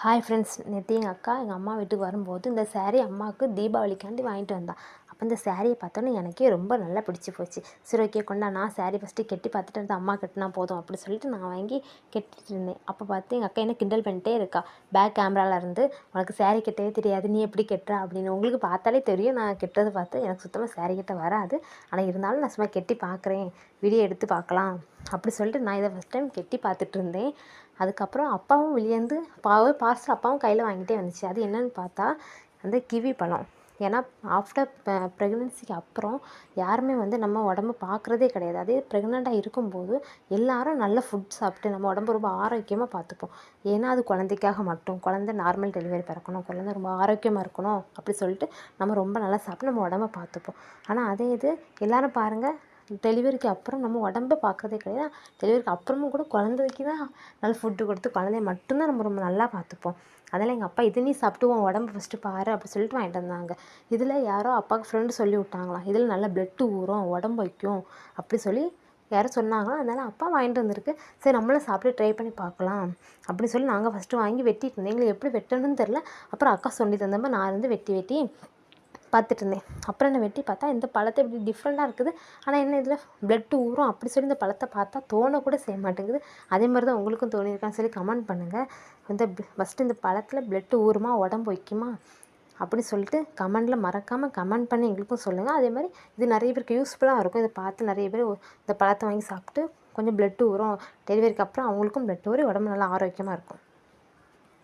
Hi friends, நேற்று எங்கள் அக்கா எங்கள் அம்மா வீட்டுக்கு வரும்போது இந்த சாரீ அம்மாவுக்கு தீபாவளிக்காண்டி வாங்கிட்டு வந்தா. அப்போ இந்த சாரியை பார்த்தோன்னே எனக்கே ரொம்ப நல்லா பிடிச்சி போச்சு. சரி, ஓகே கொண்டா, நான் சாரீ ஃபஸ்ட்டு கட்டி பார்த்துட்டு அந்த அம்மா கட்டினா போதும் அப்படி சொல்லிட்டு நான் வாங்கி கட்டிட்டு இருந்தேன். அப்போ பார்த்து எங்கள் அக்கா என்ன கிண்டல் பண்ணிட்டே இருக்கா, பேக் கேமராவில் இருந்து, உனக்கு சாரீ கட்டவே தெரியாது, நீ எப்படி கட்டுற அப்படின்னு. உங்களுக்கு பார்த்தாலே தெரியும் நான் கட்டுறது பார்த்து எனக்கு சுத்தமாக சாரீ கட்ட வராது. ஆனால் இருந்தாலும் நான் சும்மா கட்டி பார்க்குறேன், வீடியோ எடுத்து பார்க்கலாம் அப்படி சொல்லிட்டு நான் இதை ஃபஸ்ட் டைம் கட்டி பார்த்துட்டு இருந்தேன். அதுக்கப்புறம் அப்பாவும் வெளியேந்து பார்சல் அப்பாவும் கையில் வாங்கிட்டே வந்துச்சு. அது என்னென்னு பார்த்தா அந்த கிவி பழம். ஏன்னா ஆஃப்டர் ப்ரெக்னென்சிக்கு அப்புறம் யாருமே வந்து நம்ம உடம்பு பார்க்குறதே கிடையாது. அதே ப்ரெக்னெண்ட்டாக இருக்கும்போது எல்லோரும் நல்ல ஃபுட் சாப்பிட்டு நம்ம உடம்பு ரொம்ப ஆரோக்கியமாக பார்த்துப்போம். ஏன்னா அது குழந்தைக்காக மட்டும், குழந்தை நார்மல் டெலிவரி பிறக்கணும், குழந்தை ரொம்ப ஆரோக்கியமாக இருக்கணும் அப்படி சொல்லிட்டு நம்ம ரொம்ப நல்லா சாப்பிட்டு நம்ம உடம்ப பார்த்துப்போம். ஆனால் அதே இது எல்லோரும் பாருங்கள், டெலிவரிக்கு அப்புறம் நம்ம உடம்பை பார்க்குறதே கிடையாது. டெலிவரிக்கு அப்புறமும் கூட குழந்தைக்கு தான் நல்ல ஃபுட்டு கொடுத்து குழந்தைய மட்டும்தான் நம்ம ரொம்ப நல்லா பார்த்துப்போம். அதெல்லாம் எங்கள் அப்பா இதை நீ சாப்பிட்டு உன் உடம்பு ஃபஸ்ட்டு பாரு அப்படி சொல்லிட்டு வாங்கிட்டு வந்தாங்க. இதில் யாரோ அப்பாவுக்கு ஃப்ரெண்டு சொல்லி விட்டாங்களாம், இதில் நல்லா பிளட்டு ஊறும், உடம்பு வைக்கும் அப்படி சொல்லி யாரும் சொன்னாங்களோ. அதனால் அப்பா வாங்கிட்டு வந்திருக்கு. சரி, நம்மளும் சாப்பிட்டு ட்ரை பண்ணி பார்க்கலாம் அப்படின்னு சொல்லி நாங்கள் ஃபஸ்ட்டு வாங்கி வெட்டிட்டு இருந்தோம். எங்களுக்கு எப்படி வெட்டணும்னு தெரில. அப்புறம் அக்கா சொல்லி தந்தப்போ நான் இருந்து வெட்டி பார்த்துட்டு இருந்தேன். அப்புறம் என்ன வெட்டி பார்த்தா இந்த பழத்தை இப்படி டிஃப்ரெண்ட்டாக இருக்குது, ஆனால் என்ன இதில் பிளட்டு ஊறும் அப்படி சொல்லி இந்த பழத்தை பார்த்தா தோணக்கூட செய்ய மாட்டேங்குது. அதே மாதிரி தான் உங்களுக்கும் தோணியிருக்கான்னு சொல்லி கமெண்ட் பண்ணுங்கள். இந்த ஃபஸ்ட்டு இந்த பழத்தில் பிளட்டு ஊறுமா, உடம்பு வைக்குமா அப்படி சொல்லிட்டு கமெண்டில் மறக்காமல் கமெண்ட் பண்ணி எங்களுக்கும் சொல்லுங்கள். அதே மாதிரி இது நிறைய பேருக்கு யூஸ்ஃபுல்லாக இருக்கும். இதை பார்த்து நிறைய பேர் இந்த பழத்தை வாங்கி சாப்பிட்டு கொஞ்சம் பிளட்டு ஊறும், டெலிவரிக்கு அப்புறம் அவங்களுக்கும் பிளட் ஊறி உடம்பு நல்லா ஆரோக்கியமாக இருக்கும்.